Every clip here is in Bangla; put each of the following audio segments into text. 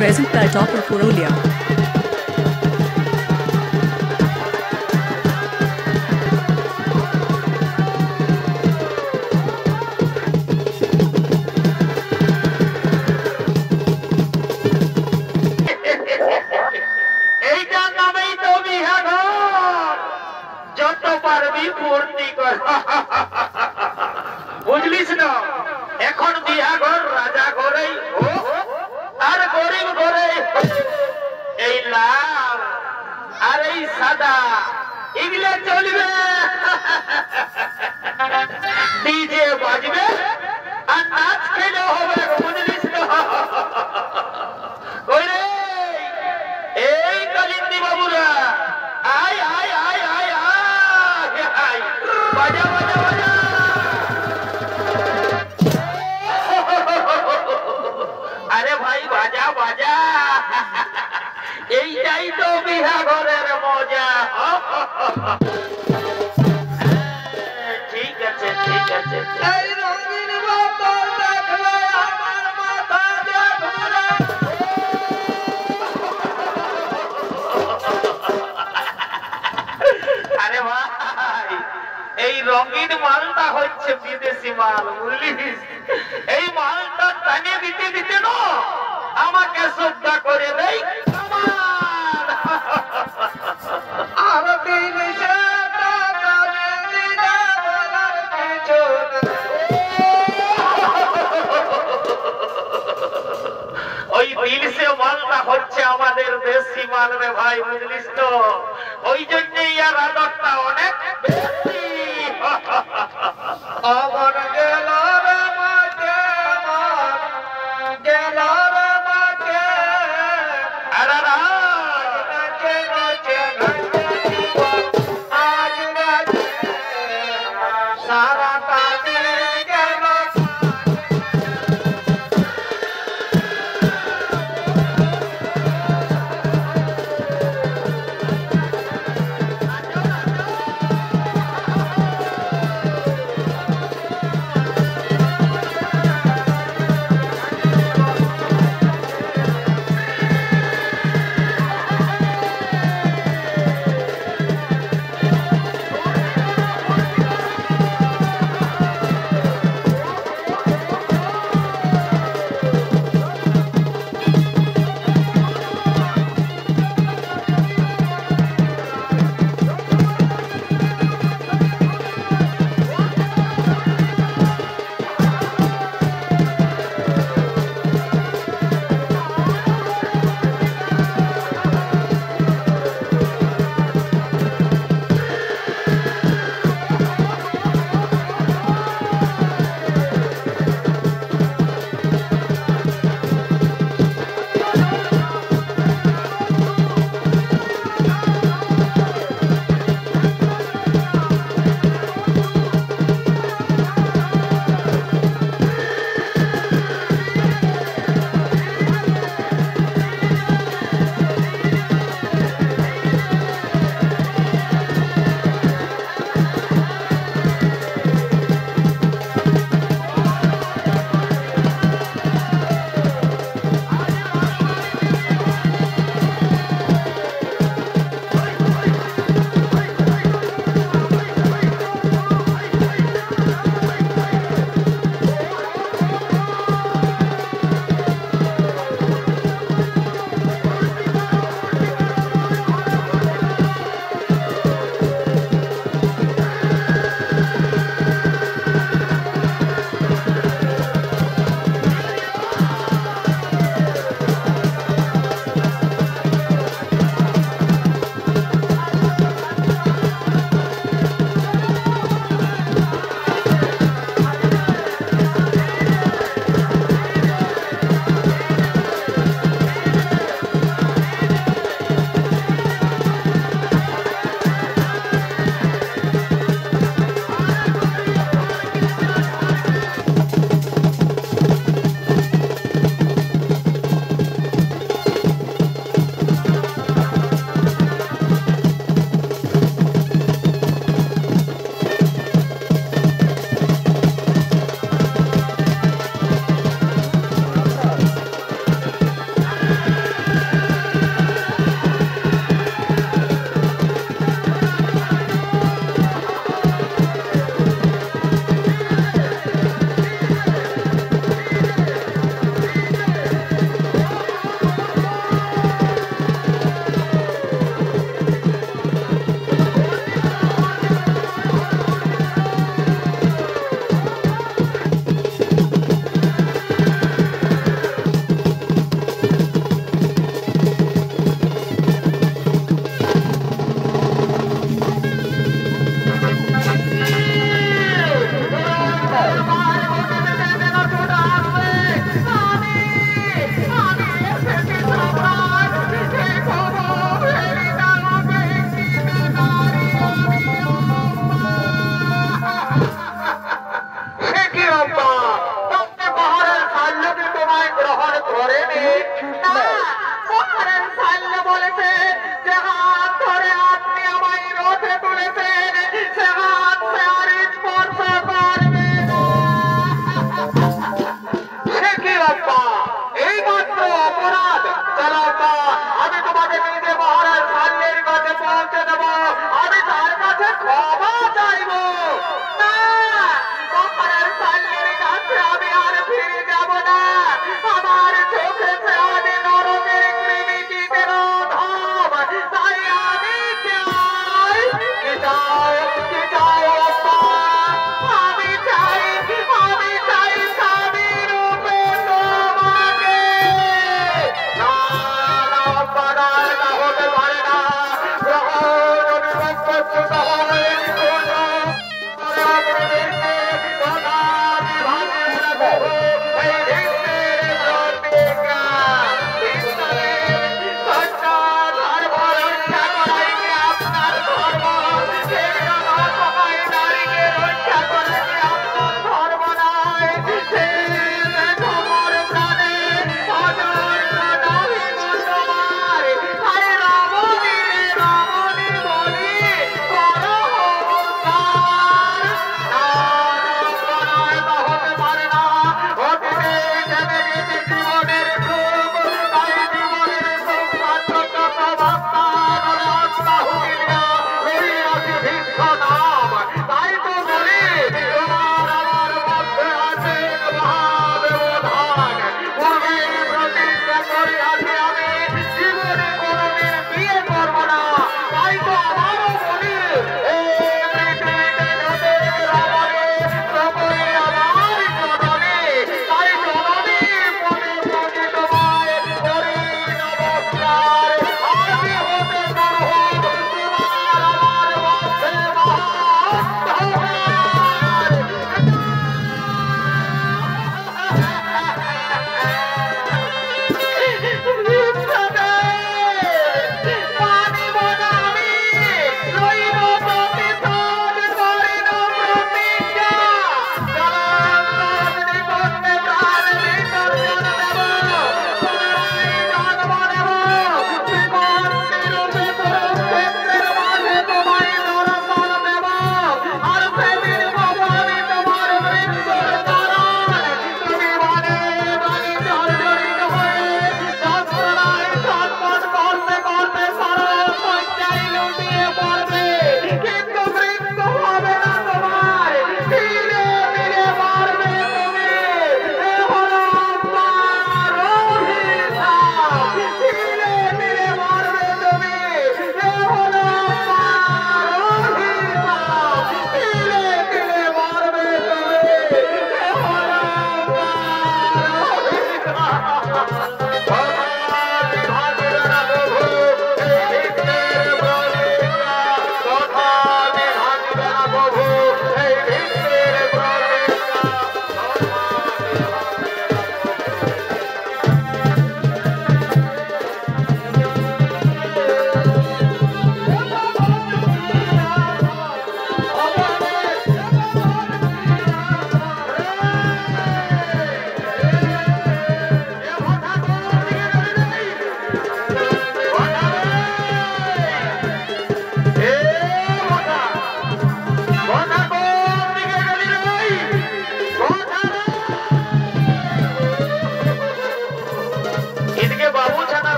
present by Topper Purulia. বুঝলিস না এখন বিয়া ঘর রাজা ঘরে আর গরিব ঘরে এই লাল আর এই সাদা এগুলা চলবে ডিজে বাজবে আর নাচ খেলে হবে বুঝলিস না ওই রে এই কালিন্দি বাবুরা আয় আয় আয় আয় আয় আয় বাজা বাজা বাজা আরে ভাই বাজা বাজা এইটাই তো বিহা ঘরের মজা ঠিক আছে ঠিক আছে এই রঙিন বোতল দেখলে আমার মাথা যে ঘোরে আরে ভাই এই রঙিন মালটা হচ্ছে বিদেশি মাল বুঝলিস এই মালটা টানিয়ে দিতে দিতে না আমাকে শ্রদ্ধা করে দেই আর ওই দিলসে মালটা হচ্ছে আমাদের দেশি মাল রে ভাই বুঝলিস তো ওই জন্যই আর আদরটা অনেক বেশি আমার গেল রে মাঝে গেল রে মাঝে আরে নাচে নাচে আজ নাচে সারা কাজে গেল চাইবো না, কখনের সাল্লের কাছে আমি আর ফিরে যাব না। আমার চোখে আমি নরকের কৃমি কীটের ধাম, তাই আমি চাই কি চাই কি চাই আমি চাই স্বামী রূপে তোমাকে। না না পাড়ার না হতে পারে না, গ্রহণ বিভক্ত হবে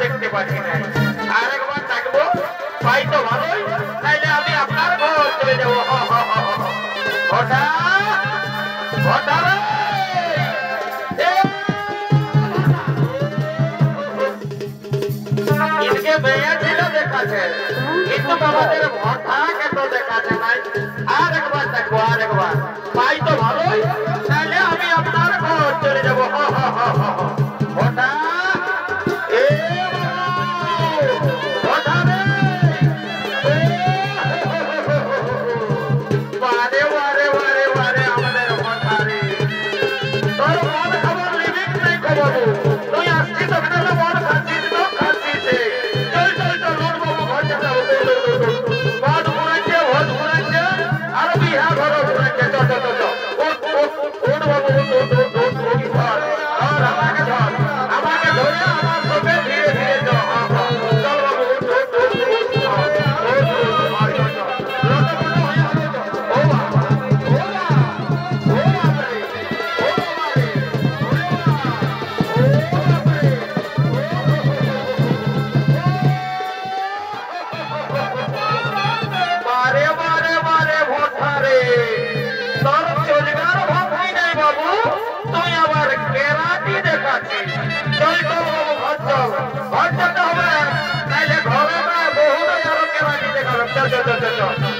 দেখতে পাচ্ছি না। আরেকবার ডাকবো, ভাই তো ভালোই, তাইলে আমি আপনার ঘর চলে যাবো। ঘটা ঘটা ইনকে মেয়ে ছিল দেখাছে, কিন্তু আমাদের ঘটা কেন দেখাছে নাই। আরেকবার ডাকবো, আরেকবার ভাই তো ভালোই, তাইলে আমি আপনার ঘর চলে যাবো। ঘটা বারে বারে বারে চল চল চল